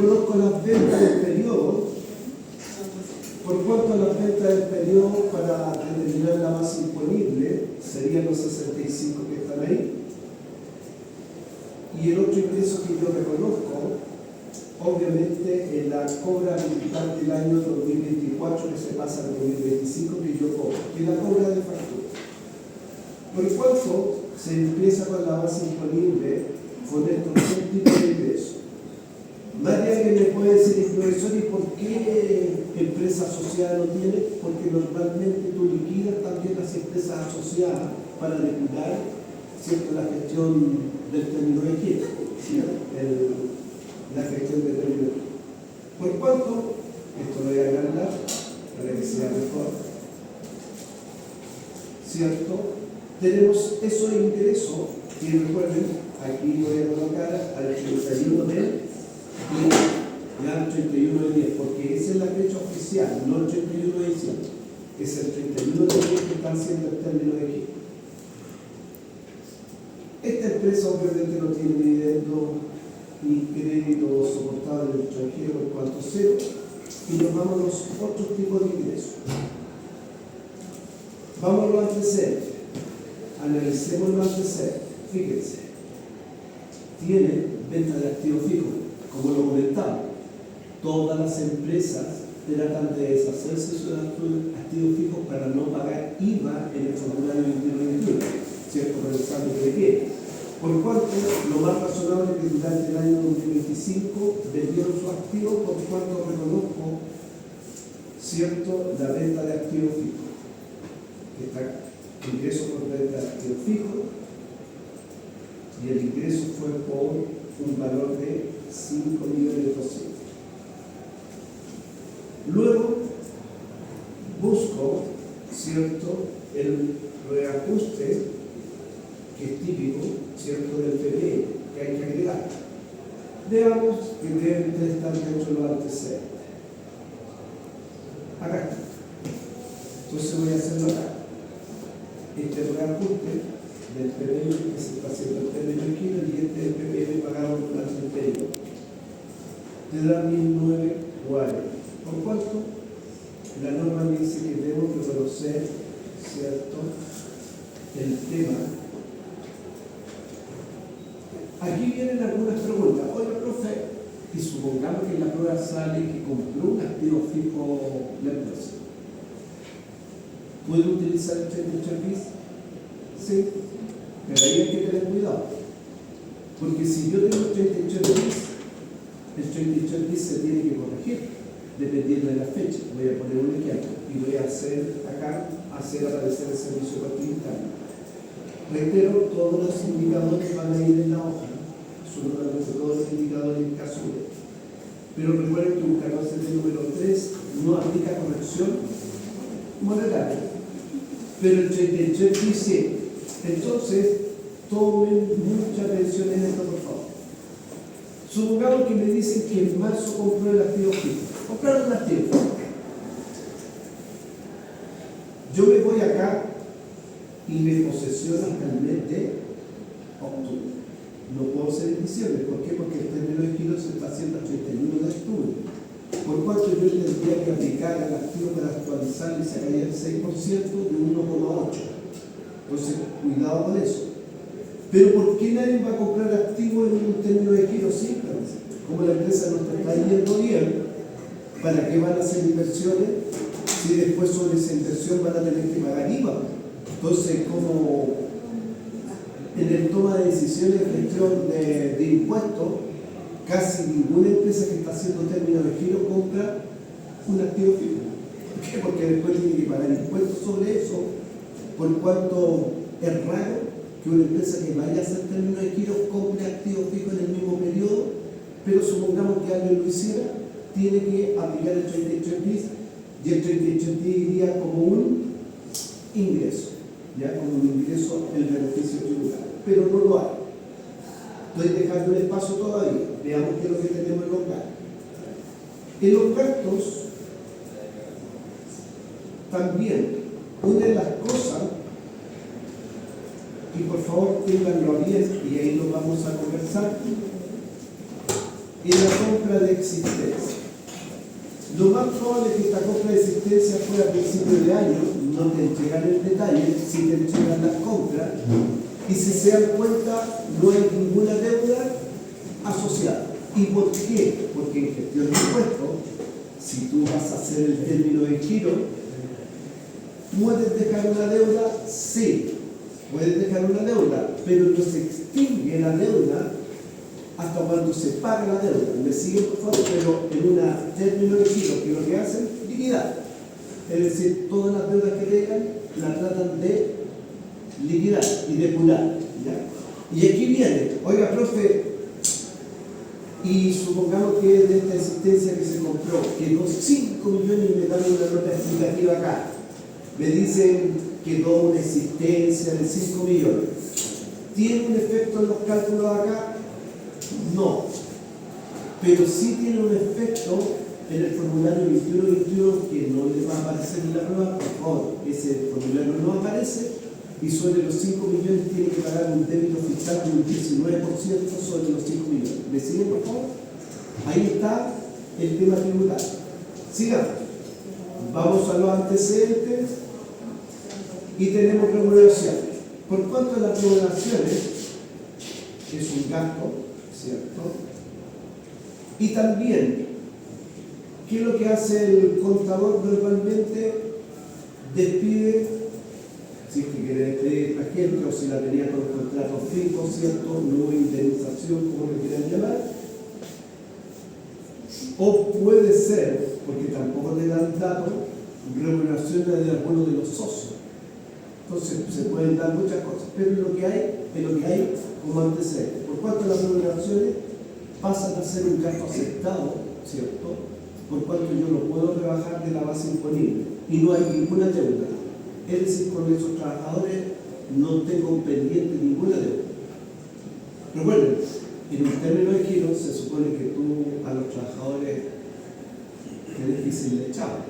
reconozco las ventas del periodo. Por cuanto a las ventas del periodo, para determinar la base imponible, serían los 65 que están ahí. Y el otro ingreso que yo reconozco, obviamente, es la cobra militar del año 2024 que se pasa al 2025 que yo cobro, que es la cobra de factura. Por cuanto se empieza con la base imponible con estos dos tipos de ingresos. Nadie que me puede decir, profesor, ¿y por qué empresa asociada no tiene? Porque normalmente tú liquidas también las empresas asociadas para liquidar, ¿cierto?, la gestión del término de quiebra, la gestión del término de quiebra. Por cuanto, esto lo voy a agrandar para que sea mejor, ¿cierto? Tenemos esos ingresos, y recuerden, aquí voy a colocar al 31 de ya el 31 de 10, porque esa es la fecha oficial, no el 31 de diciembre, es el 31 de 10 que están haciendo el término de aquí. Esta empresa obviamente no tiene dividendo ni crédito soportado en el extranjero en cuanto a cero, y nos vamos a los otros tipos de ingresos. Vamos a los antecedentes, analicemos los antecedentes. Fíjense, tiene venta de activos fijos. Como lo comentaba, todas las empresas tratan de deshacerse de sus activos fijos para no pagar IVA en el formulario 2121, ¿cierto? Por el saldo que requiere. Por cuanto, lo más razonable es que durante el año 2025 vendieron sus activos, por cuanto reconozco, ¿cierto?, la venta de activos fijos. Está ingreso por venta de activos fijos y el ingreso fue por un valor de 5.200.000. Luego busco, ¿cierto?, el reajuste que es típico, ¿cierto?, del PBE que hay que agregar. Veamos que deben estar dentro de los antecedentes. Acá está. Entonces voy a hacerlo acá. Este reajuste del PBE que se está haciendo el término de kilo y este del PBE pagado durante el periodo. Te da 1.940. ¿Por cuánto? La norma me dice que debo reconocer, ¿cierto?, el tema. Aquí vienen algunas preguntas. Oiga, profe, y supongamos que en la prueba sale que compró un activo fijo la empresa. ¿Puedo utilizar el 38 bis? Sí, pero ahí hay que tener cuidado. Porque si yo tengo 38 bis, el 38 bis se tiene que corregir dependiendo de la fecha. Voy a poner un ejemplo y voy a hacer acá, hacer aparecer el servicio participario. Reitero, todos los indicadores van a ir en la hoja, absolutamente todos los indicadores en caso de. Pero recuerden que un 14 de número 3 no aplica corrección monetaria, pero el 33 dice. Entonces, tomen mucha atención en esto, por favor. Supongamos que me dicen que en marzo compró el activo fijo. Compraron el activo fijo. Yo me voy acá y me posesiono hasta el mes de octubre. No puedo ser en diciembre. ¿Por qué? Porque el término de kilo se está haciendo el 31 de octubre. Por cuanto yo tendría que aplicar al activo para actualizar y sacaría el 6% de 1,8. Entonces, cuidado con eso. Pero ¿por qué nadie va a comprar activo en un término de kilo simple? Como la empresa no está yendo bien, ¿para qué van a hacer inversiones si después sobre esa inversión van a tener que pagar IVA? Entonces, como en el toma de decisiones de gestión de impuestos, casi ninguna empresa que está haciendo términos de giro compra un activo fijo. ¿Por qué? Porque después tiene que pagar impuestos sobre eso, por cuanto es raro que una empresa que vaya a hacer términos de giro compre activos fijos en el mismo periodo, pero supongamos que alguien lo hiciera, tiene que aplicar el 38 bis y el 38 bis iría como un ingreso, ya como un ingreso el beneficio tributario, pero no lo hay. Estoy dejando el espacio todavía, veamos qué es lo que tenemos en los gastos. En los gastos, también, una de las cosas, y por favor tenganlo bien, y ahí lo vamos a conversar, es la compra de exhibición. Lo más probable es que esta compra de existencia fuera a principio de año, no te entregan el detalle, si te entregan las compras, y si se dan cuenta, no hay ninguna deuda asociada. ¿Y por qué? Porque en gestión de impuestos, si tú vas a hacer el término de giro, ¿puedes dejar una deuda? Sí, puedes dejar una deuda, pero no se extingue la deuda hasta cuando se paga la deuda. Me siguen, por favor, pero en un término de giro, que lo que hacen, liquidar. Es decir, todas las deudas que tengan, las tratan de liquidar y depurar. ¿Ya? Y aquí viene, oiga, profe, y supongamos que de esta existencia que se compró, quedó 5 millones y me dan una nota explicativa acá. Me dicen que quedó una existencia de 5 millones. ¿Tiene un efecto en los cálculos acá? No. Pero sí tiene un efecto en el formulario 2121 que no le va a aparecer en la prueba. Por favor, ese formulario no aparece y sobre los 5 millones tiene que pagar un débito fiscal de un 19% sobre los 5 millones. ¿Me siguen, por favor? Ahí está el tema tributario. Sigamos. Vamos a los antecedentes y tenemos remuneraciones. Por cuanto a las remuneraciones, es un gasto, ¿cierto? Y también, ¿qué es lo que hace el contador normalmente? Despide, si es que quiere despedir a la gente o si la tenía con contrato fijo, ¿cierto? No indemnización, como le quieran llamar. O puede ser, porque tampoco le dan datos, remuneraciones de alguno de los socios. Entonces se pueden dar muchas cosas, pero es lo que hay como antecedente. Por cuanto las remuneraciones pasan a ser un gasto aceptado, ¿cierto? Por cuanto yo lo puedo rebajar de la base imponible y no hay ninguna deuda. Es decir, con esos trabajadores no tengo pendiente ninguna deuda. Recuerden, en un término de giro se supone que tú a los trabajadores es difícil de echar,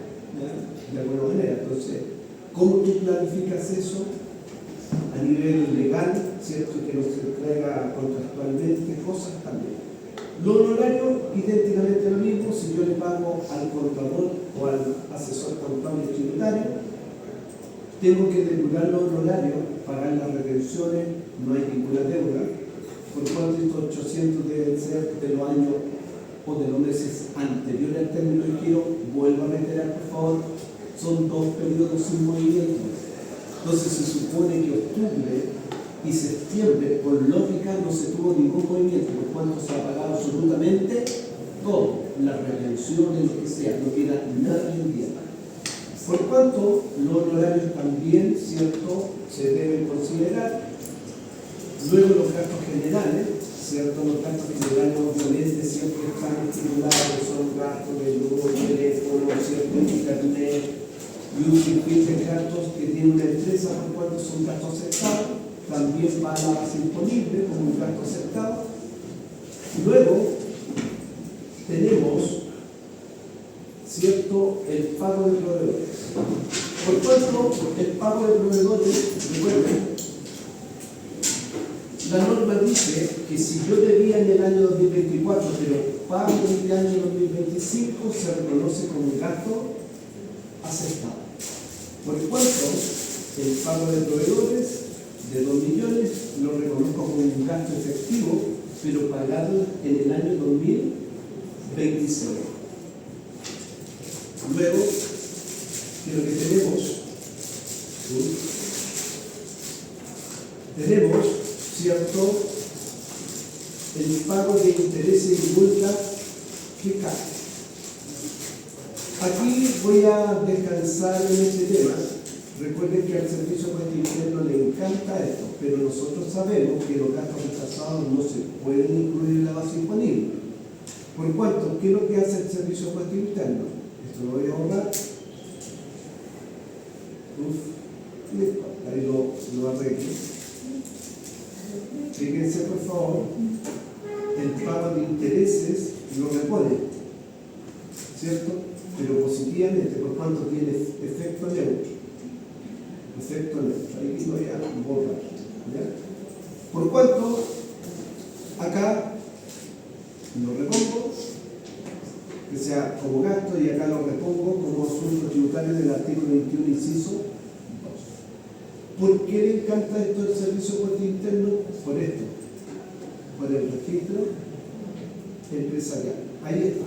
de alguna manera. Entonces, ¿cómo tú planificas eso a nivel legal, ¿cierto? Que no se traiga contractualmente cosas también. Lo honorario, idénticamente lo mismo. Si yo le pago al contador o al asesor contable tributario, tengo que depurar los honorarios, pagar las retenciones, no hay ninguna deuda. Por cuanto estos 800 deben ser de los años o de los meses anteriores al término de giro, vuelvo a reiterar, por favor, son 2 periodos sin movimiento. Entonces se supone que octubre y septiembre, por lógica, no se tuvo ningún movimiento, por cuanto se ha pagado absolutamente todo, las retenciones, lo que sea, no queda nada pendiente. Por cuanto los honorarios también, ¿cierto?, se deben considerar. Luego los gastos generales, ¿cierto? Los gastos generales obviamente siempre están estipulados, son gastos de luz, teléfono, ¿cierto?, internet y un sinfín de gastos que tiene una empresa, por cuanto son gastos aceptados, también va a la base imponible como un gasto aceptado. Luego tenemos, ¿cierto?, el pago de proveedores. Por cuanto el pago de proveedores, recuerden, la norma dice que si yo debía en el año 2024, pero pago en el año 2025, se reconoce como un gasto aceptado. Por cuanto el pago de proveedores de 2 millones lo reconozco como un gasto efectivo, pero pagado en el año 2026. Luego, ¿qué es lo que tenemos? Tenemos, ¿cierto?, el pago de intereses y multas que cae. Aquí voy a descansar en este tema. Recuerden que al Servicio Puesto Interno le encanta esto, pero nosotros sabemos que los gastos rechazados no se pueden incluir en la base imponible. Por cuanto, ¿qué es lo que hace el Servicio Puesto Interno? Esto lo voy a borrar. Listo, ahí lo arreglo. Fíjense, por favor, el pago de intereses lo repone, ¿cierto? Pero positivamente, por cuanto tiene efecto neutro. Efecto neutro. Ahí voy a borrar. ¿Ya? Por cuanto, acá lo repongo que sea como gasto, y acá lo repongo como asunto tributario del artículo 21, inciso 2. ¿Por qué le encanta esto del servicio puerto interno? Por esto, por el registro empresarial. Ahí está,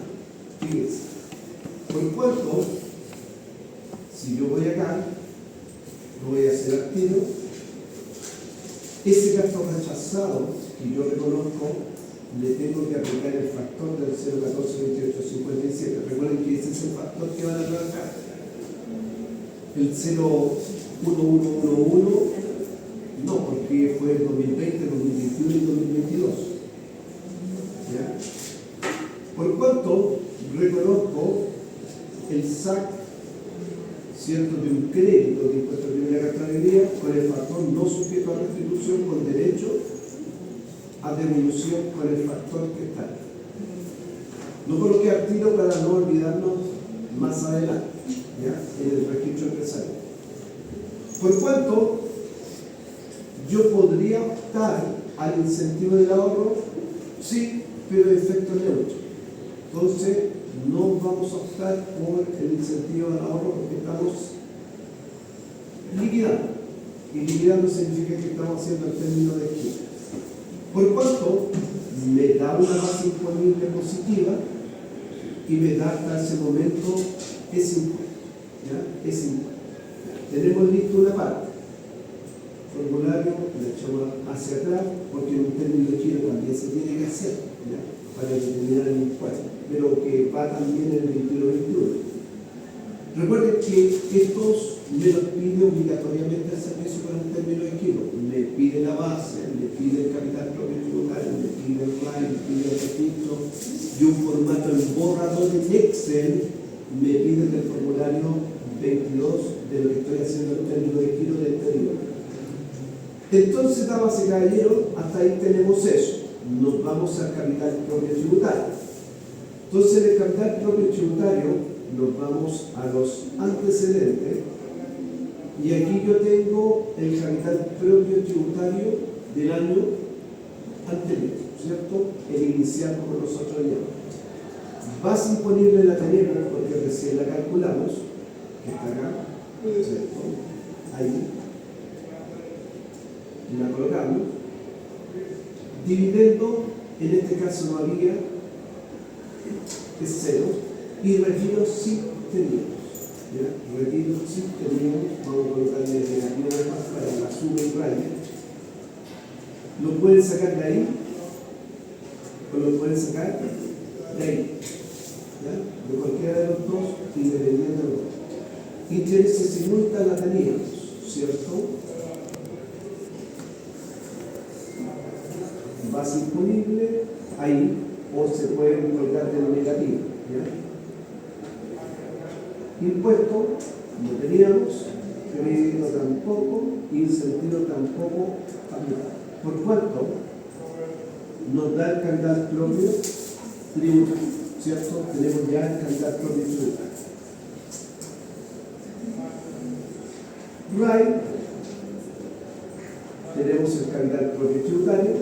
fíjense. Por cuanto, si yo voy acá, lo voy a hacer al tiro, ese gasto rechazado que yo reconozco, le tengo que aplicar el factor del 0142857. Recuerden que ese es el factor que van a trabajar. El 01111 no, porque fue el 2020, 2021 y 2022. ¿Ya? Por cuanto reconozco el SAC, ¿cierto?, de un crédito de impuesto de primera categoría con el factor no sujeto a restitución con derecho a devolución con el factor que está. Lo coloqué al tiro para no olvidarnos más adelante, ¿ya?, en el registro empresarial. Por cuanto yo podría optar al incentivo del ahorro, sí, pero de efecto neutro. Entonces, no vamos a optar por el incentivo del ahorro porque estamos liquidando. Y liquidando significa que estamos haciendo el término de quiebra. Por cuanto me da una base imponible positiva y me da hasta ese momento ese impuesto. ¿Ya? Ese impuesto. Tenemos listo una parte. Formulario, le echamos hacia atrás porque en un término de giro también se tiene que hacer, ¿ya?, para determinar el impuesto, pero que va también en el 21-21. Recuerden que estos me los pide obligatoriamente el servicio para un término de giro. Me pide la base, me pide el capital propio tributario, me pide el RAI, me pide el registro y un formato en borrador en Excel me pide el formulario 22 de lo que estoy haciendo en término de giro del periodo. Entonces, damas y caballeros, hasta ahí tenemos eso. Nos vamos al capital propio tributario. Entonces, en el capital propio tributario nos vamos a los antecedentes y aquí yo tengo el capital propio tributario del año anterior, ¿cierto? El inicial, como nosotros llamamos. Base imponible la tenemos porque recién la calculamos, que está acá, ¿cierto? Ahí. La colocamos. Dividendo, en este caso no había, es 0, y retiro sí teníamos. ¿Ya? Retiro sí teníamos, vamos a colocarle negativo más para la suma y raya. Lo pueden sacar de ahí, o lo pueden sacar de ahí, ¿ya?, de cualquiera de los dos, independiente de los dos. Intereses y multas la teníamos, ¿cierto? Base imponible, ahí, o se pueden colgar de lo negativo, ¿ya? Impuesto, no teníamos, crédito tampoco, incentivo tampoco, por cuanto nos da el capital propio tributario, ¿cierto? Tenemos ya el capital propio tributario. RAI, tenemos el capital propio tributario,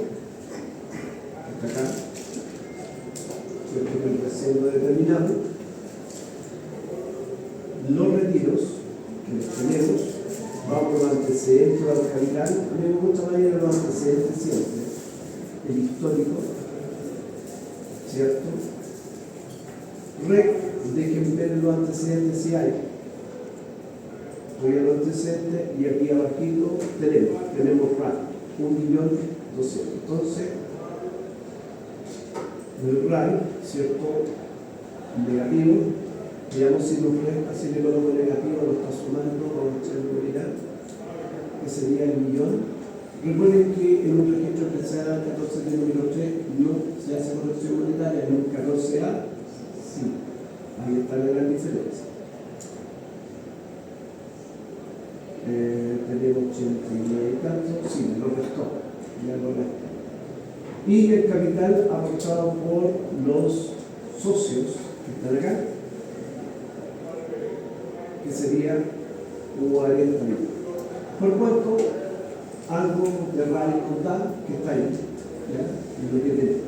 acá, ¿cierto?, que recién lo determinamos. Los retiros que tenemos, vamos a los antecedentes al capital. A mí me gusta más ir a los antecedentes siempre, el histórico, ¿cierto? Dejen ver los antecedentes si hay. Voy a los antecedentes y aquí abajito tenemos RAI, 1.200.000. Entonces, el RAI, ¿cierto?, negativo. Veamos si nos resta, si le coloco negativo, lo está sumando, vamos a echarlo a mirar, que sería el millón. Recuerden que en un registro empresarial 14 número 3 no se hace corrección monetaria, en un 14A, sí. Ahí está la gran diferencia. Tenemos 89 y tanto, sí, lo restó, ya lo restó. Y el capital aportado por los socios que están acá, que sería 40.000. Por cuanto, algo de RAI contar que está ahí, ¿ya? Lo que tenemos.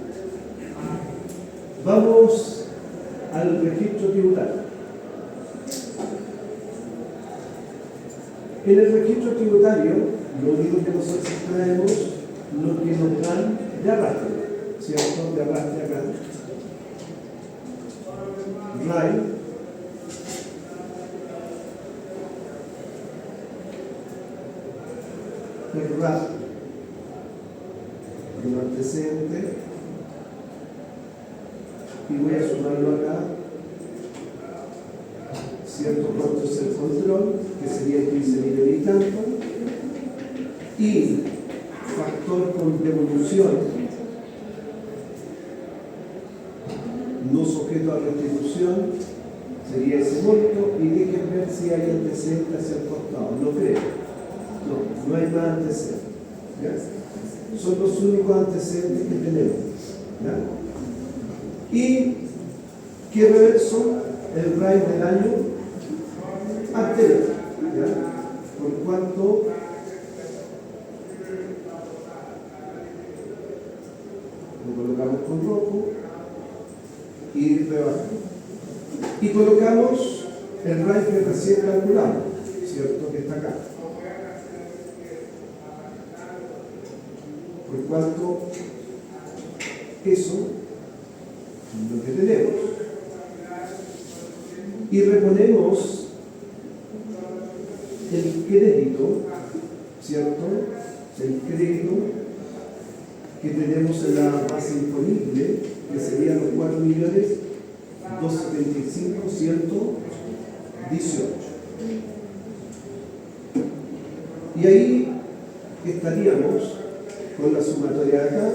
Vamos al registro tributario. En el registro tributario, lo único que nosotros traemos lo que nos dan de arrastre, ¿cierto? De arrastre acá. RAI. El RAP, el antecedente, y voy a sumarlo acá, cierto, cuánto es el control, que sería 15.000 y tanto, y factor con devolución no sujeto a restitución, sería ese monto, y dejen ver si hay antecedentes hacia el costado. No creo. No hay más antecedentes. ¿Ya? Son los únicos antecedentes que tenemos. ¿Ya? Y que reverso el RAI del año anterior. ¿Ya? Por cuanto lo colocamos con rojo y rebajamos. Y colocamos el RAI que recién calculamos, ¿cierto? Que está acá. Por cuanto eso es lo que tenemos. Y reponemos el crédito, ¿cierto? El crédito que tenemos en la base imponible, que serían los 4.275.118. Y ahí estaríamos con la sumatoria de acá,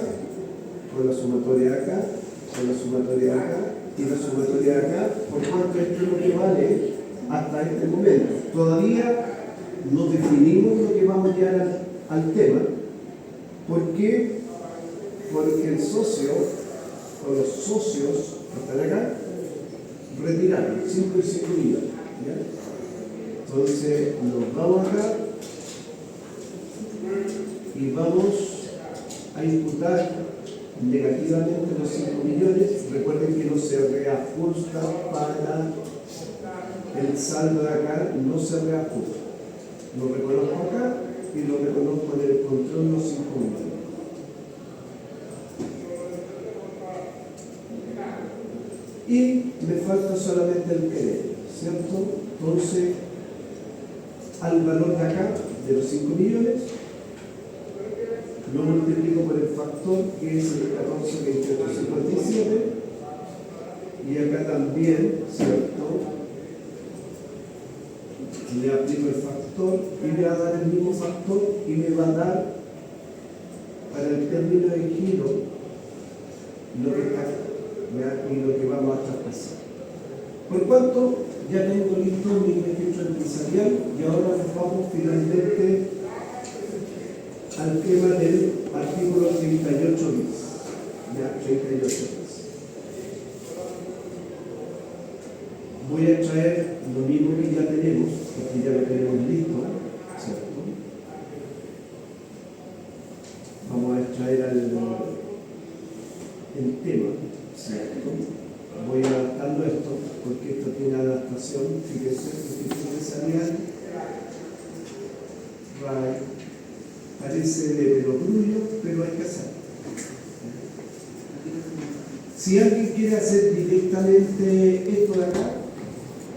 con la sumatoria de acá, con la sumatoria de acá y la sumatoria de acá, por cuanto esto es lo que vale hasta este momento. Todavía no definimos lo que vamos a llegar al tema. ¿Por qué? Porque el socio o los socios que están acá retiraron 5 y 5 millones. ¿Ya? Entonces nos vamos acá y vamos a imputar negativamente los 5 millones. Recuerden que no se reajusta para el saldo de acá, no se reajusta. Lo reconozco acá y lo reconozco en el control los 5 millones. Y me falta solamente el crédito, ¿cierto? Entonces, al valor de acá, de los 5 millones, lo multiplico por el factor que es el 14,2857 y acá también, ¿cierto? Le aplico el factor y me va a dar el mismo factor y me va a dar para el término de giro lo que está acá, ¿ya? Y lo que vamos a traspasar. Por cuanto ya tengo listo mi registro empresarial y ahora nos vamos finalmente al tema del artículo 38 bis. Ya, 38 bis. Voy a extraer lo mismo que ya tenemos, porque ya lo tenemos listo, ¿cierto? Vamos a extraer el tema, ¿cierto? Voy adaptando esto, porque esto tiene adaptación, fíjense, registro empresarial, parece de perogrullo, pero hay que hacerlo. Si alguien quiere hacer directamente esto de acá,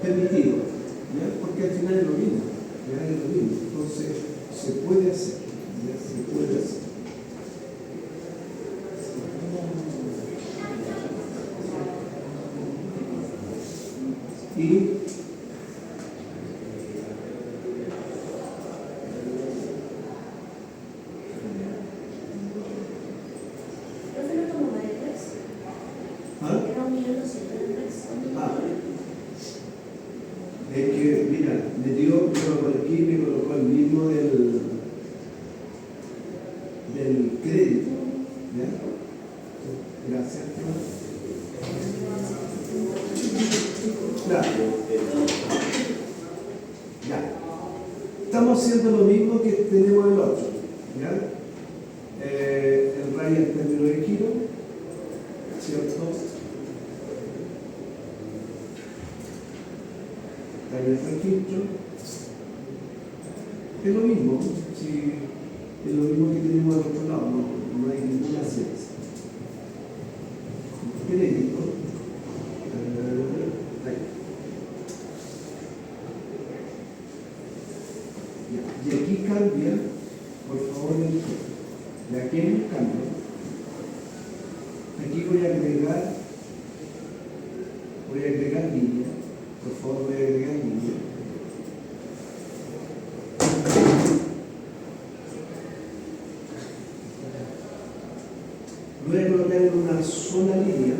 permitido, ¿ya? Porque al final es lo mismo, ¿ya? Es lo mismo. Entonces, se puede hacer, ¿ya? Se puede hacer. Y es que, mira, me dio, por aquí me colocó el mismo del crédito. ¿Ya? Gracias. Claro. Ya. Estamos haciendo lo mismo que tenemos el otro. ¿Ya? El RAI en términos de giro, ¿cierto? está en el registro. Es lo mismo, sí, es lo mismo que tenemos al otro lado, no hay ninguna ciencia. Crédito. Y aquí cambia, por favor, y aquí hay un cambio. Aquí voy a agregar línea. Por favor, voy a agregar línea. Voy a colocar en una sola línea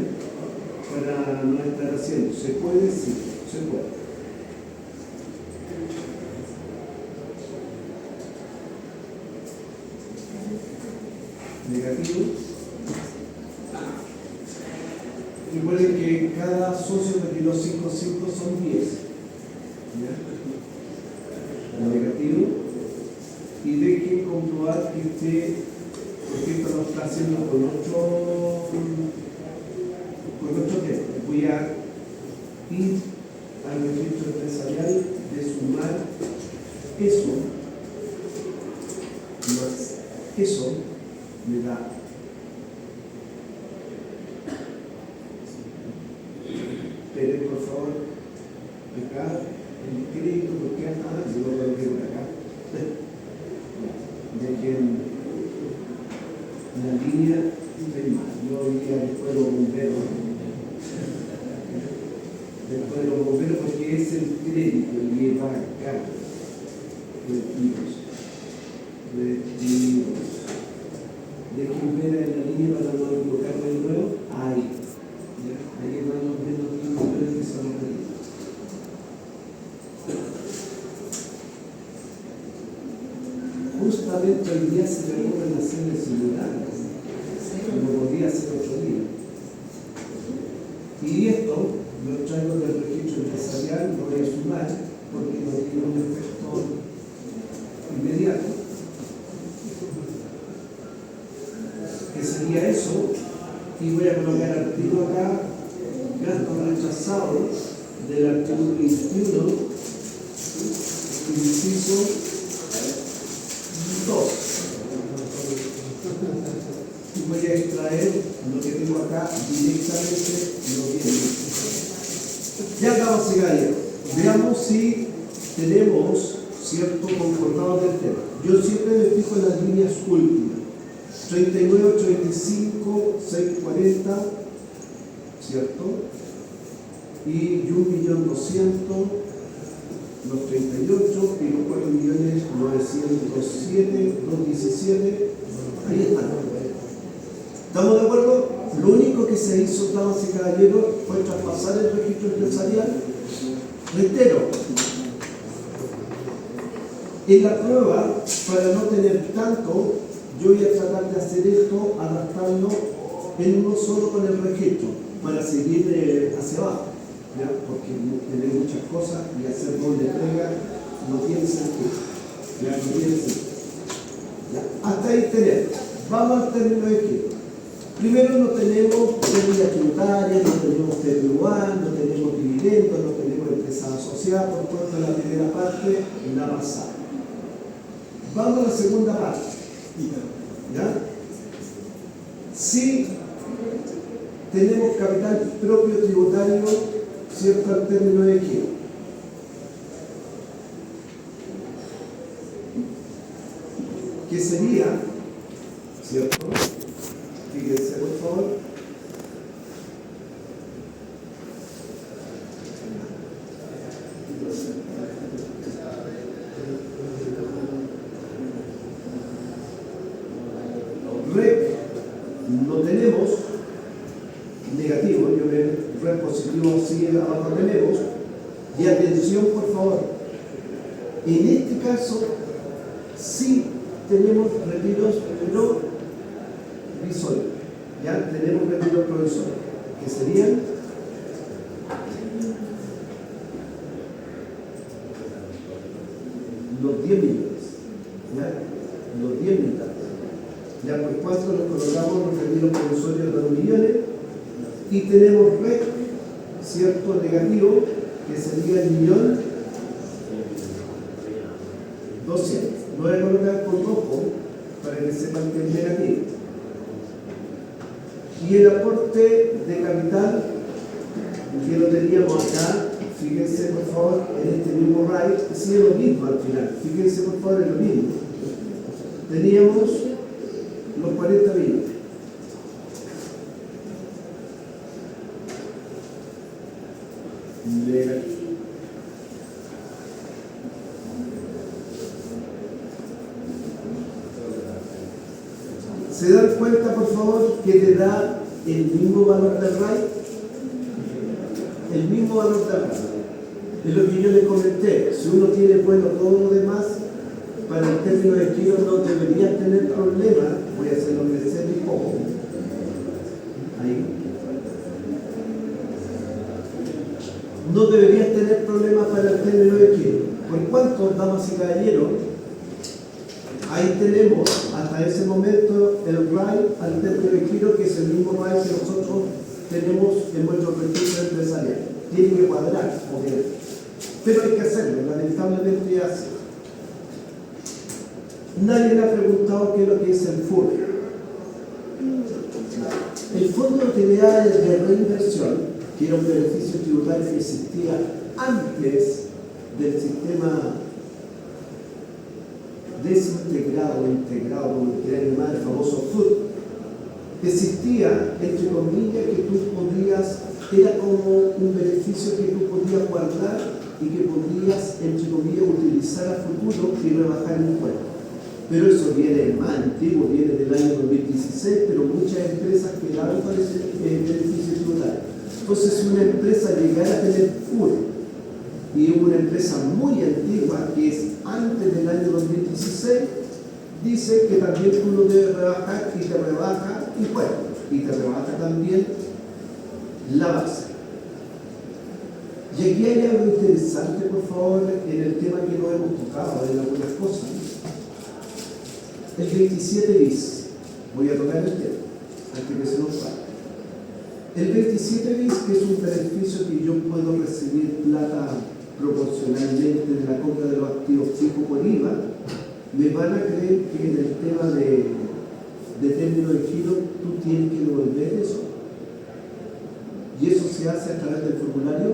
para no estar haciendo. ¿Se puede? Sí, se puede. Negativo. Recuerden que cada socio retiró 5 son 10. ¿Ya? Negativo. Y dejen comprobar que por ejemplo, lo está haciendo con otro tema. Voy a ir al registro empresarial de sumar eso más eso me da esperen por favor acá el crédito porque yo lo voy a ver acá dejen la línea de más yo hoy día después de los bomberos porque es el crédito y va acá retiros dejen ver en la línea para no equivocarme de nuevo ahí van los menos que son los retiros. Justamente hoy día se me ocurren hacerle simultáneas, como podía hacer otro día. Y esto lo traigo del registro empresarial, lo voy a sumar porque no tiene un efecto inmediato. Que sería eso, y voy a colocar artículo acá, gastos rechazados del artículo 21, inciso 2. Y voy a extraer lo que tengo acá directamente lo que ya acabamos de llegar. Veamos si tenemos cierto concordado del tema. Yo siempre me fijo en las líneas últimas. 39, 85, 640, ¿cierto? Y 1.200.000, los 38 y los 4.907.217, ahí están. ¿Estamos de acuerdo? Lo único que se hizo, damas y caballeros, fue traspasar el registro empresarial. Reitero, en la prueba, para no tener tanto, yo voy a tratar de hacer esto, adaptarlo en uno solo con el registro, para seguir hacia abajo, ¿ya? Porque tener muchas cosas y hacer doble entrega no tiene sentido. ¿Ya? No tiene sentido. ¿Ya? Hasta ahí tenemos. Vamos al término de aquí. Primero no tenemos pérdida tributaria, no tenemos TPUA, no tenemos dividendos, no tenemos empresa asociada, por cuanto la primera parte la pasada. Vamos a la segunda parte. ¿Ya? Si tenemos capital propio tributario, ¿cierto? Al término de aquí. Que sería, ¿cierto? Fíjense, por favor. REC no tenemos, negativo, yo veo REC positivo, sí, abajo tenemos. Y atención, por favor, en este caso, sí tenemos retiros provisorios. Ya tenemos retiros provisorios, que serían los 10 millones. ¿Ya? Los 10 millones. Ya por 4 nos colocamos los retiros provisorios de 2 millones y tenemos REC, cierto, negativo, que sería el 1.000.000 200. Lo voy a colocar con rojo para que sepan que es negativo. Y el aporte de capital que lo teníamos acá, fíjense por favor en este mismo RAI, sigue lo mismo al final. Fíjense por favor en lo mismo. Teníamos los 40 millones. Negativo. ¿Se dan cuenta, por favor, que te da el mismo valor del RAI? El mismo valor del RAI. Es lo que yo les comenté. Si uno tiene bueno todo lo demás, para el término de kilos no deberías tener problemas. Voy a hacerlo crecer un poco. Ahí. No deberías tener problemas para el término de kilos. ¿Por cuánto, damas y caballeros? Ahí tenemos hasta ese momento el RAI al término de kilo, que es el mismo RAI que nosotros tenemos en nuestro registro empresarial. Tiene que cuadrar, obviamente. Pero hay que hacerlo, lamentablemente así. Nadie le ha preguntado qué es lo que es el FUR. El Fondo de Utilidades de Reinversión, que era un beneficio tributario que existía antes del sistema desintegrado o integrado, como quieran llamar, el famoso FUR, existía, entre comillas, que tú podías, era como un beneficio que tú podías guardar y que podías, entre comillas, utilizar a futuro y rebajar impuestos. Pero eso viene más antiguo, viene del año 2016, pero muchas empresas quedaron con ese beneficio tributario. Entonces, si una empresa llegara a tener FUR, y una empresa muy antigua, que es antes del año 2016, dice que también uno debe rebajar y te rebaja impuestos, y te rebaja también la base. Y aquí hay algo interesante, por favor, en el tema que no hemos tocado, en algunas cosas. El 27 bis, voy a tocar el tema, antes que se nos vaya. El 27 bis, que es un beneficio que yo puedo recibir plata proporcionalmente de la compra de los activos fijos por IVA, me van a creer que en el tema de término de giro tú tienes que devolver eso. Y eso se hace a través del formulario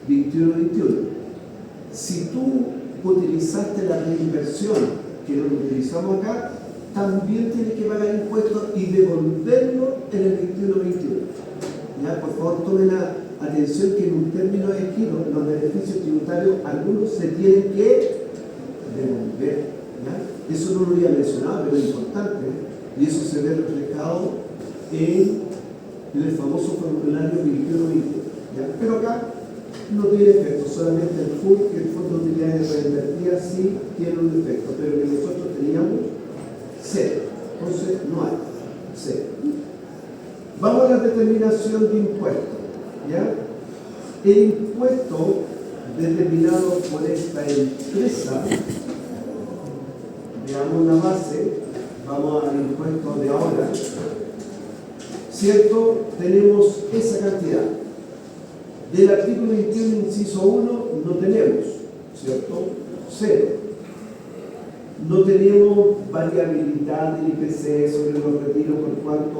2121. Si tú utilizaste la reinversión, que lo utilizamos acá, también tienes que pagar impuestos y devolverlo en el 2121. ¿Ya? Por favor, tomen atención que en un término de giro, los beneficios tributarios, algunos se tienen que devolver. ¿Ya? Eso no lo había mencionado, pero es importante. Y eso se ve reflejado en el famoso formulario 2121. ¿Ya? Pero acá no tiene efecto, solamente el FUR, que el Fondo de Utilidades Reinvertidas sí tiene un efecto, pero que nosotros teníamos cero. Entonces no hay cero. Vamos a la determinación de impuestos. ¿Ya? El impuesto determinado por esta empresa, veamos la base, vamos al impuesto de ahora, ¿cierto? Tenemos esa cantidad. Del artículo 21, inciso 1, no tenemos, ¿cierto? Cero. No tenemos variabilidad del IPC sobre los retiros, por cuanto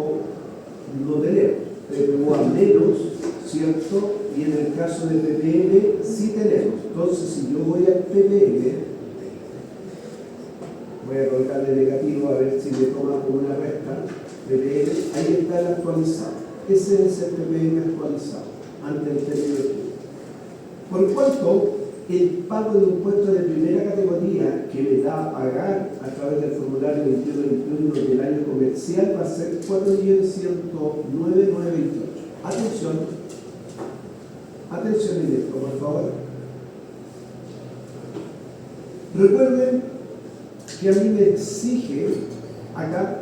no tenemos. PPU a menos, ¿cierto? Y en el caso de PPL sí tenemos. Entonces, si yo voy al PPL, voy a colocarle negativo a ver si me toma como una resta. PPL, ahí está el actualizado. Ese es el PPL actualizado, antes del término de tiempo. Por cuanto, el pago de impuestos de primera categoría que me da a pagar a través del formulario 2121 del año comercial va a ser 4.109.928. Atención, atención en esto, por favor. Recuerden que a mí me exige acá,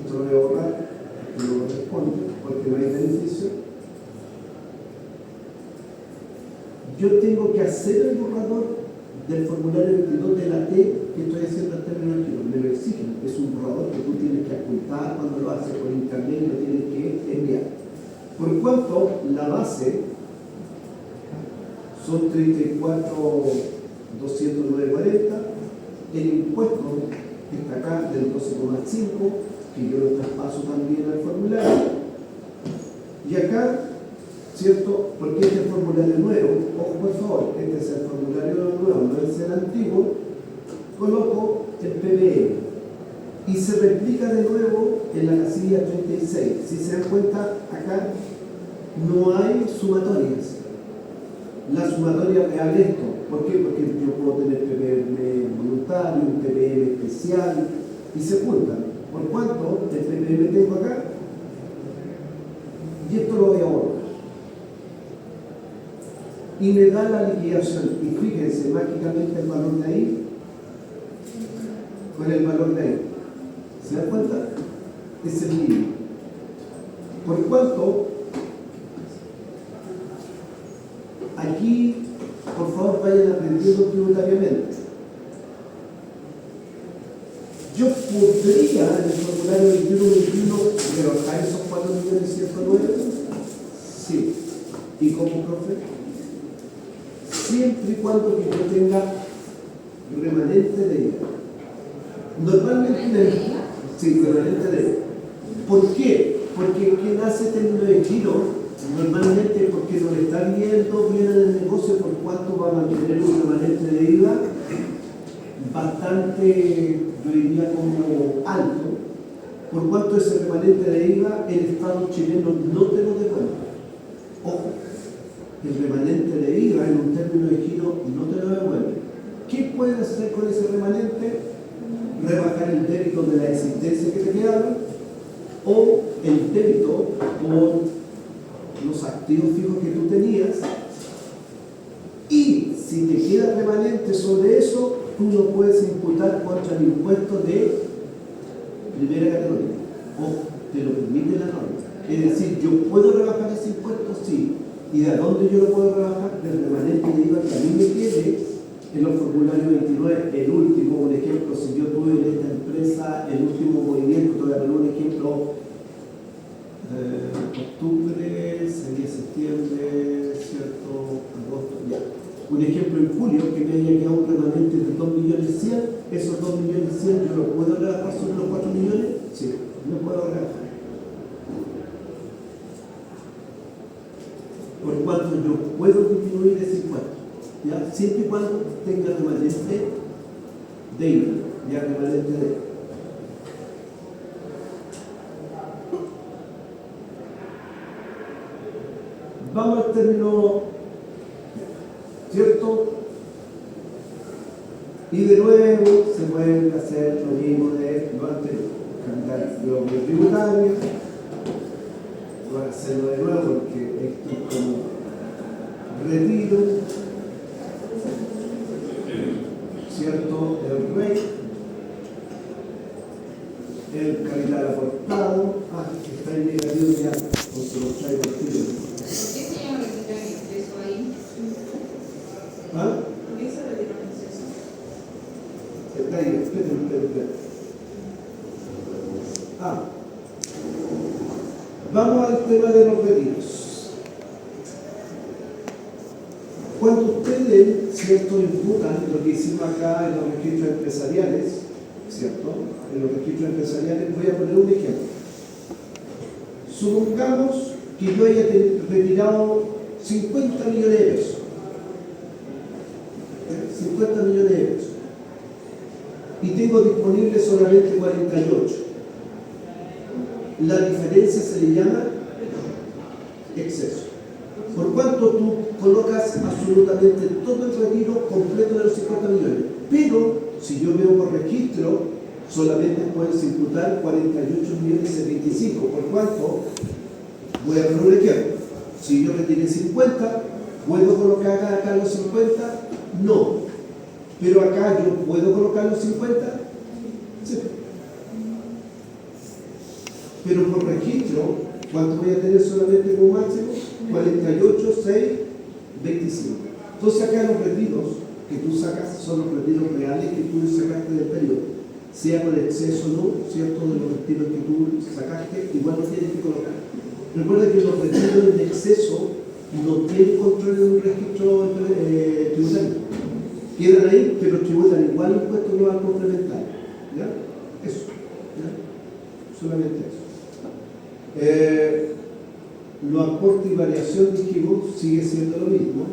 esto lo voy a borrar, no corresponde porque no hay beneficio. Yo tengo que hacer el borrador del formulario 22 de la T que estoy haciendo al término del giro. Me lo exigen. Es un borrador que tú tienes que apuntar cuando lo haces por internet y lo tienes que enviar. Por cuanto la base son 34.209.40. El impuesto está acá del 12,5, que yo lo traspaso también al formulario. Y acá, ¿cierto? Porque este formulario nuevo, ojo por favor, este es el formulario nuevo, no es el antiguo, coloco el PBM y se replica de nuevo en la casilla 36. Si se dan cuenta, acá no hay sumatorias. La sumatoria real es esto. ¿Por qué? Porque yo puedo tener PBM voluntario, un PBM especial y se juntan. ¿Por cuánto de PBM tengo acá? Y esto lo voy a borrar. Y me da la liquidación. Y fíjense, mágicamente el valor de ahí, con el valor de ahí. ¿Se dan cuenta? Es el mínimo. Por cuánto, aquí, por favor, vayan aprendiendo tributariamente. Yo podría, en el formulario 21 rebajar esos 4.109.000. Sí. ¿Y cómo, profe? Siempre y cuando que yo tenga remanente de IVA. Normalmente, sí, remanente de IVA. ¿Por qué? Porque quien hace término de giro, normalmente porque no le está viendo bien en el negocio por cuánto va a mantener un remanente de IVA bastante, yo diría, como alto, por cuánto ese remanente de IVA el Estado chileno no te lo devuelve. Ojo, el remanente de IVA en un término de giro no te lo devuelve. ¿Qué puedes hacer con ese remanente? Rebajar el débito de la existencia que te quedaba o el débito por los activos fijos que tú tenías, y si te queda remanente sobre eso, tú lo puedes imputar contra el impuesto de primera categoría. O te lo permite la norma. Es decir, yo puedo rebajar ese impuesto, sí. ¿Y de dónde yo lo puedo rebajar? Del remanente de IVA que a mí me quede en los formularios 29. El último, un ejemplo, si yo tuve en esta empresa el último movimiento, te voy a poner un ejemplo, octubre, sería septiembre, ¿cierto? Agosto, ya. Un ejemplo en julio, que me haya quedado un remanente de 2.100.000, esos 2.100.000 yo lo puedo rebajar sobre los 4 millones, sí, no puedo rebajar. Por cuanto yo puedo disminuir ese impuesto, ¿ya? Siempre y cuando tenga remanente de IVA, ya remanente de IVA. Vamos al término, ¿cierto? Y de nuevo se puede hacer lo mismo de lo anterior. Cambiar los tributarios. Voy a hacerlo de nuevo porque esto es como retiro, ¿cierto? El rate, el capital aportado. Está en negativo ya, porque lo traigo al tiro. ¿Ah? ¿Por qué se retira el exceso? Está ahí, espérate. Vamos al tema de los retiros. Cuando ustedes, ¿cierto?, imputan lo que hicimos acá en los registros empresariales, ¿cierto? En los registros empresariales voy a poner un ejemplo. Supongamos que yo haya retirado 50 millones de pesos. 50 millones de pesos. Y tengo disponible solamente 48. La diferencia se le llama exceso. Por cuanto tú colocas absolutamente todo el retiro completo de los 50 millones. Pero, si yo veo por registro, solamente puedes imputar 48.075. Por cuanto, voy a poner un ejemplo. Si yo retiré 50, ¿puedo colocar acá los 50? No. Pero acá yo puedo colocar los 50. Sí. Pero por registro, ¿cuánto voy a tener solamente como máximo? 48, 6, 25. Entonces acá los retiros que tú sacas son los retiros reales que tú sacaste del periodo. Sea por exceso o no, ¿cierto? De los retiros que tú sacaste, igual los tienes que colocar. Recuerda que los retiros en exceso no tienen control en un registro tributario. Quedan ahí, pero tributan igual impuestos global complementario. ¿Ya? Eso. ¿Ya? Solamente eso. Los aportes y variación, dijimos, sigue siendo lo mismo,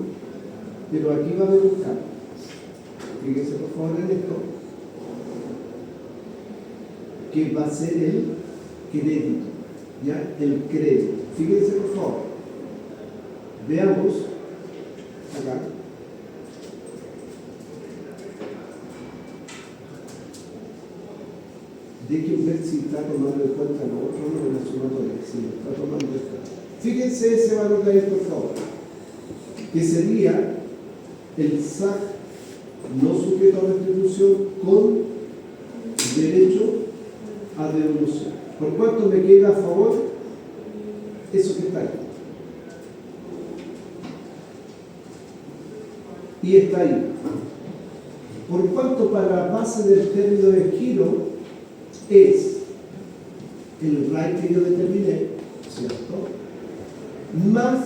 pero aquí va a haber un cambio. Fíjense por favor en esto, que va a ser el crédito, ¿ya? El crédito. Fíjense por favor. Veamos acá. Dejen ver si está tomando en cuenta lo otro o la sumatoria. Si lo está tomando en cuenta. Fíjense ese valor de ahí, por favor. Que sería el SAC no sujeto a restitución con derecho a devolución. ¿Por cuánto me queda a favor? Eso que está ahí. Y está ahí. ¿Por cuánto para la base del término de giro es el RAI que yo determiné, ¿cierto? Más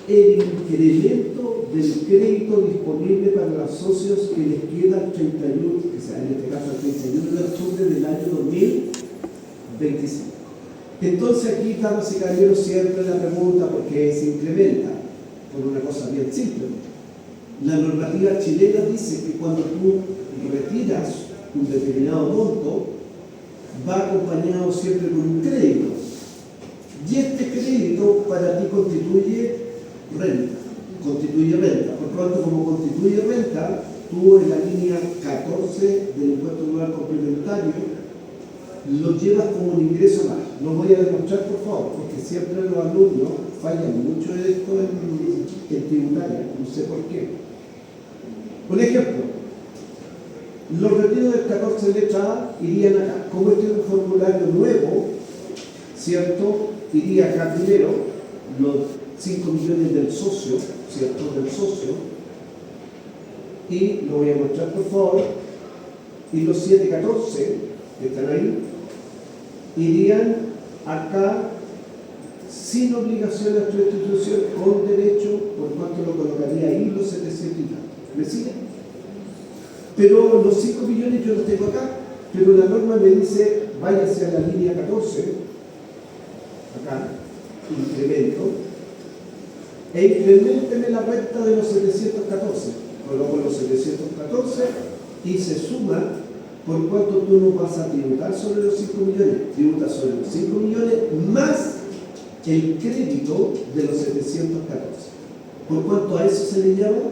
el incremento del crédito disponible para los socios que les queda el 31, que sea en este caso el 31 de octubre del año 2025. Entonces aquí, damas y caballeros, siempre la pregunta, ¿por qué se incrementa? Por una cosa bien simple. La normativa chilena dice que cuando tú retiras un determinado monto, va acompañado siempre con un crédito. Y este crédito para ti constituye renta. Por lo tanto, como constituye renta, tú en la línea 14 del impuesto global complementario lo llevas como un ingreso más. Lo voy a demostrar, por favor, porque siempre los alumnos fallan mucho de esto en tributaria, no sé por qué. Por ejemplo, los retiros del 14 letra A irían acá. Como este es un formulario nuevo, ¿cierto? Iría acá primero los 5 millones del socio, ¿cierto? Del socio. Y lo voy a mostrar, por favor. Y los 714, que están ahí, irían acá sin obligación a restitución, con derecho, por cuanto lo colocaría ahí los 700 y tanto. ¿Me siguen? Pero los 5 millones yo los tengo acá, pero la norma me dice, váyase a la línea 14, acá, incremento, e incrementeme la renta de los 714. Coloco los 714 y se suma por cuánto tú no vas a tributar sobre los 5 millones. Tributas sobre los 5 millones más el crédito de los 714. Por cuanto a eso se le llama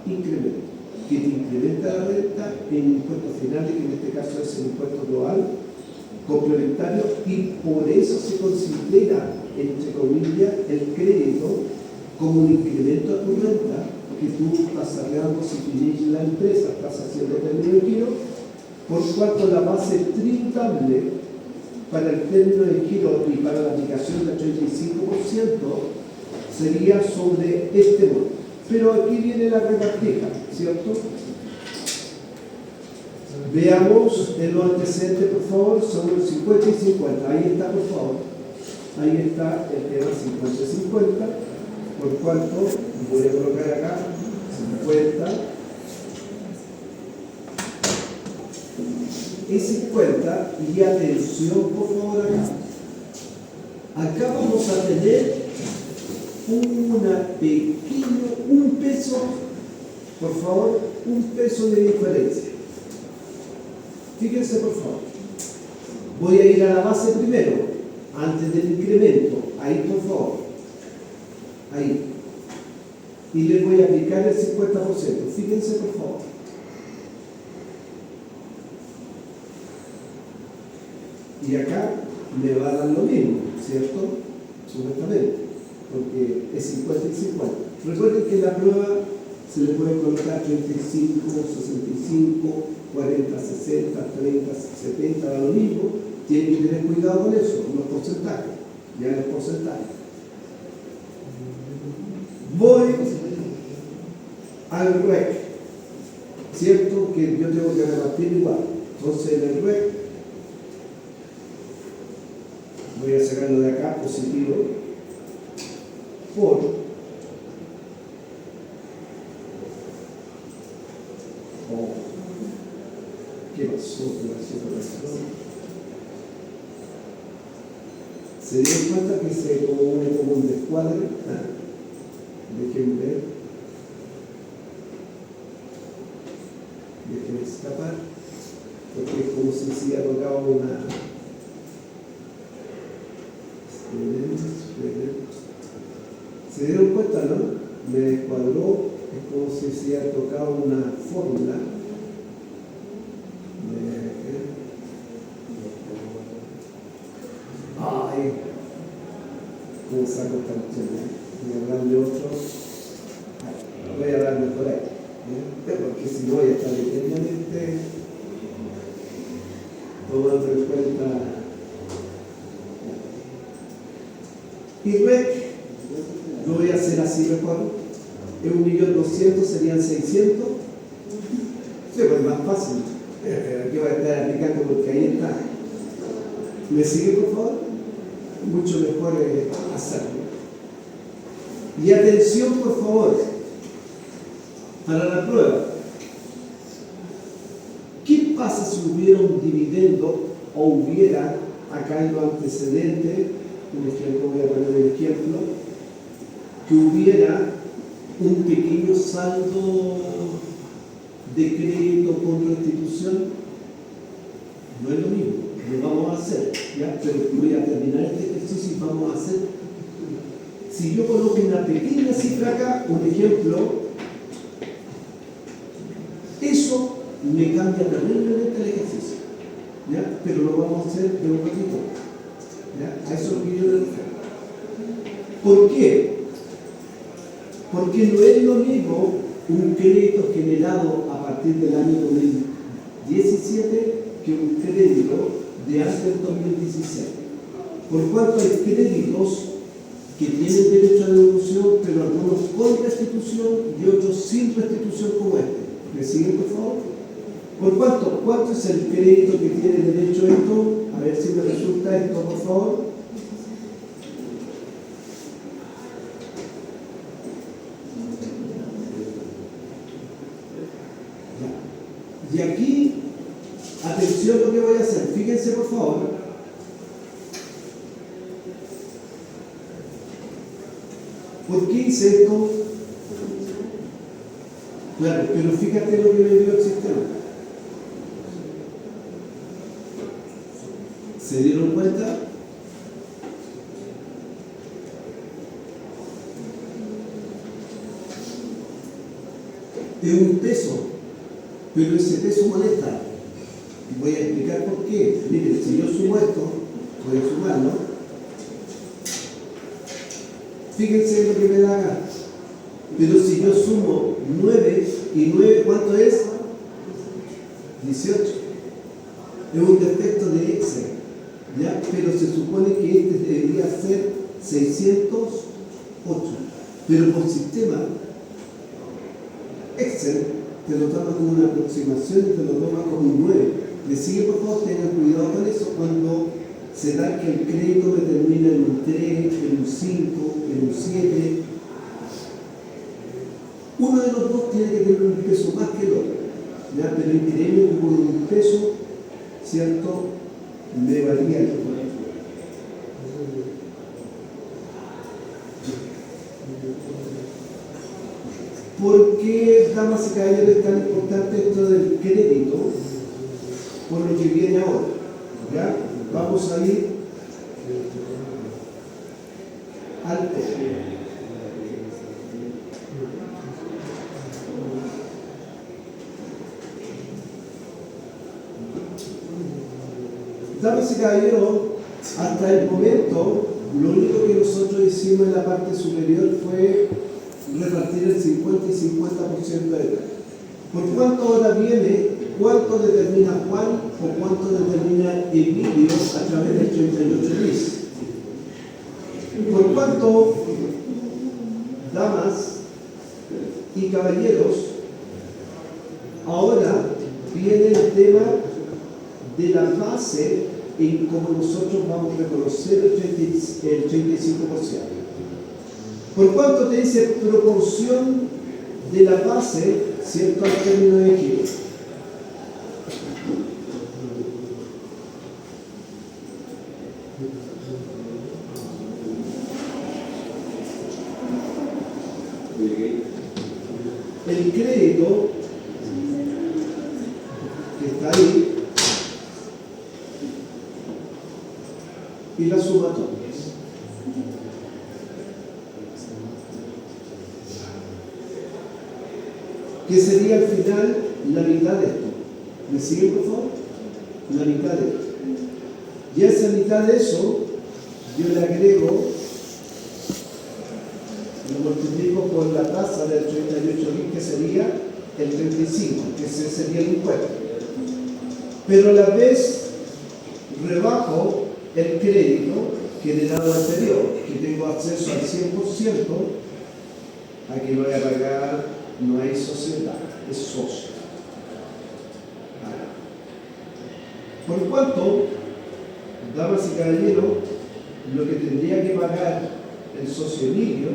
incremento, que te incrementa la renta en impuestos finales, que en este caso es el impuesto global complementario, y por eso se considera, entre comillas, el crédito como un incremento a tu renta que tú estás sacando si tú tienes la empresa, estás haciendo término de giro, por cuanto la base tributable para el término de giro y para la aplicación del 35% sería sobre este monto. Pero aquí viene la repartija, ¿cierto? Veamos en los antecedentes, por favor, son los 50 y 50. Ahí está, por favor. Ahí está el tema 50 y 50. Por cuanto, voy a colocar acá 50 y 50. Y atención, por favor, acá. Acá vamos a tener un peso, por favor, un peso de diferencia. Fíjense, por favor. Voy a ir a la base primero, antes del incremento. Ahí, por favor. Ahí. Y le voy a aplicar el 50%. Fíjense, por favor. Y acá me va a dar lo mismo, ¿cierto? Supuestamente. Porque es 50 y 50. Recuerden que en la prueba se le puede colocar 35, 65, 40, 60, 30, 70, da lo mismo. Tienen que tener cuidado con eso, los porcentajes. Ya los porcentajes. Voy al REC, ¿cierto? Que yo tengo que repartir igual. Entonces en el REC voy a sacarlo de acá, positivo. por ¿qué pasó? ¿Se dieron cuenta que se une como un descuadre? Dejen ver. Dejen escapar. Porque es como si se hubiera tocado una. ¿Se dieron cuenta, no? Me descuadró, es como si se hubiera tocado una fórmula. Ay, ¿cómo saco esta opción? Voy a hablar de otro. Voy a hablar mejor ahí. Porque si no voy a estar eternamente tomando en cuenta. Y REC, lo voy a hacer así mejor. Es 1.200.000, serían 600. Sí, pues más fácil. Aquí voy a estar aplicando porque ahí está. ¿Me sigue, por favor? Mucho mejor hacerlo. Y atención, por favor, para la prueba. ¿Qué pasa si hubiera un dividendo o hubiera, acá en los antecedentes, un ejemplo, voy a poner un ejemplo, que hubiera un pequeño saldo de crédito con restitución? No es lo mismo, lo vamos a hacer, ¿ya? Pero voy a terminar este ejercicio y vamos a hacer. Si yo coloco una pequeña cifra acá, un ejemplo, eso me cambia terriblemente el ejercicio, ¿ya? Pero lo vamos a hacer de un ratito, ¿ya? A eso es lo que yo le refiero. ¿Por qué? Porque no es lo mismo un crédito generado a partir del año 2017 que un crédito de antes del 2016. Por cuanto hay créditos que tienen derecho a devolución, pero algunos con restitución y otros sin restitución como este. ¿Me siguen, por favor? ¿Por cuánto? ¿Cuánto es el crédito que tiene derecho a esto? A ver si me resulta esto, por favor. Y aquí, atención a lo que voy a hacer. Fíjense, por favor. ¿Por qué hice esto? Claro, pero fíjate lo que me dio el sistema. ¿Se dieron cuenta? Es un peso, pero ese peso molesta. Voy a explicar por qué. Miren, si yo sumo esto, voy a sumarlo. Fíjense lo que me da acá. Pero si yo sumo 9 y 9, ¿cuánto es? 18. Es un defecto de Excel, ¿ya? Pero se supone que este debería ser 608. Pero por sistema, Excel te lo toma como una aproximación y te lo toma como un 9. ¿Me sigue, por favor? Tengan cuidado con eso cuando se da que el crédito me termina en un 3, en un 5, en un 7. Uno de los dos tiene que tener un peso más que el otro, ¿ya? Pero increíble que por un peso, ¿cierto?, me varía el otro. ¿Por qué, damas y caballeros, es tan importante esto del crédito? Por lo que viene ahora, ¿ya? Vamos a ir al tema. Damas y caballeros, hasta el momento, lo único que nosotros hicimos en la parte superior fue repartir el 50 y 50% de cada. ¿Por cuánto ahora viene? ¿Cuánto determina Juan o cuánto determina Emilio a través del 38 bis? ¿Por cuánto, damas y caballeros, ahora viene el tema de la base en cómo nosotros vamos a reconocer el 35%? Por cuanto te dice proporción de la base, ¿cierto? Al término de giro. El crédito que está ahí y la sumatoria. ¿Qué sería al final la mitad de esto? ¿Me siguen, por favor? La mitad de esto. Y a esa mitad de eso, yo le agrego, lo multiplico por la tasa del 38.000, que sería el 35, que ese sería el impuesto. Pero a la vez rebajo el crédito generado anterior, que tengo acceso al 100%, a que voy a pagar, no hay sociedad, es socio. Por cuanto, damas y caballeros, lo que tendría que pagar el socio Emilio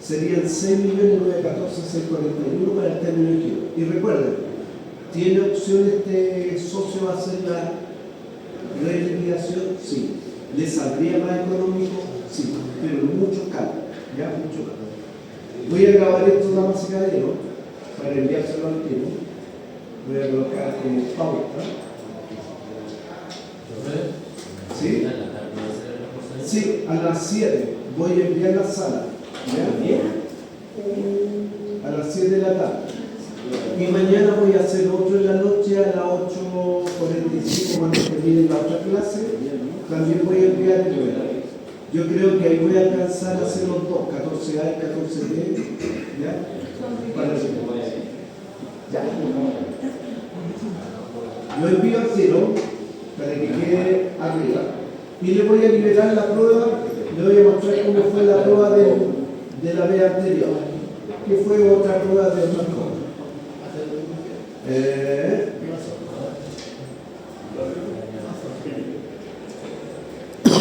serían 6.914.641 para el término de giro. Y recuerden, ¿tiene opción este socio a hacer la reliquidación? Sí. ¿Le saldría más económico? Sí, pero mucho caro, ya mucho caro. Voy a grabar esto, damas y caballeros, para enviárselo al tiempo. Voy a colocar como pauta. ¿Sí? Sí, a las 7 voy a enviar la sala. ¿Ya? A las 7 de la tarde. Y mañana voy a hacer otro en la noche a las 8:45 cuando termine la otra clase. También voy a enviar el nuevo. Yo creo que ahí voy a alcanzar a hacer los dos, 14A y 14B. ¿Ya? Para el ya. Lo envío al tiro para que quede arriba. Y le voy a liberar la prueba. Le voy a mostrar cómo fue la prueba de la vez anterior, que fue otra prueba de otra cosa.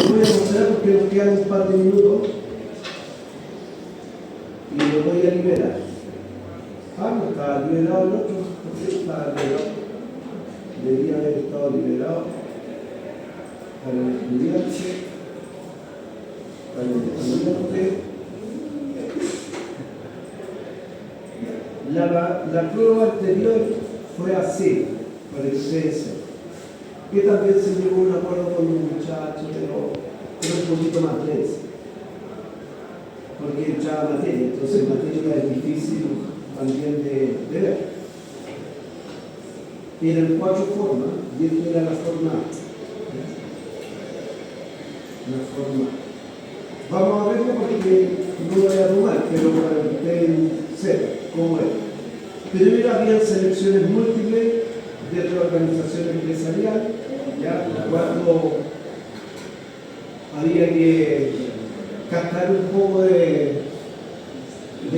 Voy a mostrar porque nos quedan un par de minutos y lo voy a liberar. No estaba liberado el otro, porque estaba liberado. Debería haber estado liberado para el estudiante. La prueba anterior fue así, para que ustedes sepan. Que también se llegó a un acuerdo con un muchacho, pero un poquito más denso. Porque entraba materia, entonces materia es difícil también de ver. Eran 4 formas, y esta era la forma A. La forma A. Vamos a verlo porque no lo voy a tomar, pero para que ustedes sepan cómo es. Primero había selecciones múltiples de reorganización empresarial, ya cuando había que captar un poco de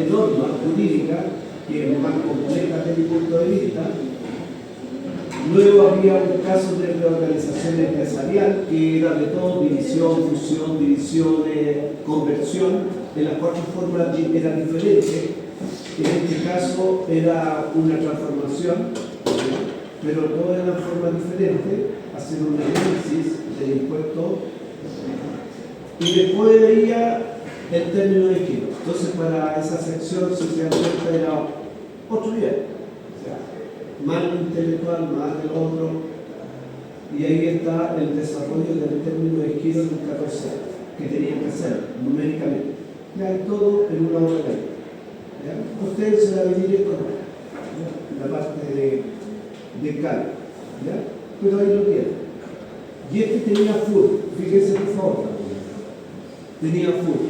norma jurídica, que es más compleja desde mi punto de vista. Luego había un caso de reorganización empresarial, que era de todo: división, fusión, divisiones, conversión. En las 4 formas era diferente. En este caso era una transformación, pero todo era de forma diferente, hacer un análisis del impuesto. Y después veía el término de giro. Entonces, para esa sección, si se dan cuenta, era otro nivel. Más lo intelectual, más el otro, y ahí está el desarrollo del término de giro del 14, que tenían que hacer numéricamente. Ya hay todo en una hora de ahí. Ustedes se la dividir con la parte de cálculo, pero ahí lo tienen. Y este tenía full, fíjense por favor, tenía full,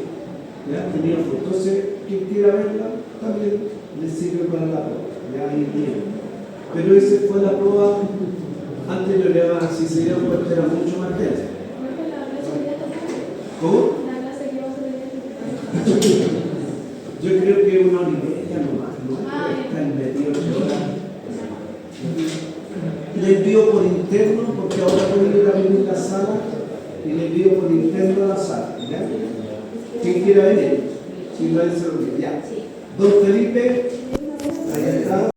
tenía full. Entonces, quien quiera verla, también le sirve para la prueba, ahí tiene. Pero esa fue la prueba anterior, si se dieron cuenta, era mucho más densa. ¿Cómo? Yo creo que una hora y media nomás, ¿no? Está en 28 horas. Le envío por interno, porque ahora voy a ir a venir la sala, y le envío por interno a la sala, ¿ya? ¿Quién quiera venir? Si no, él se lo olvida. Ya. Sí. Don Felipe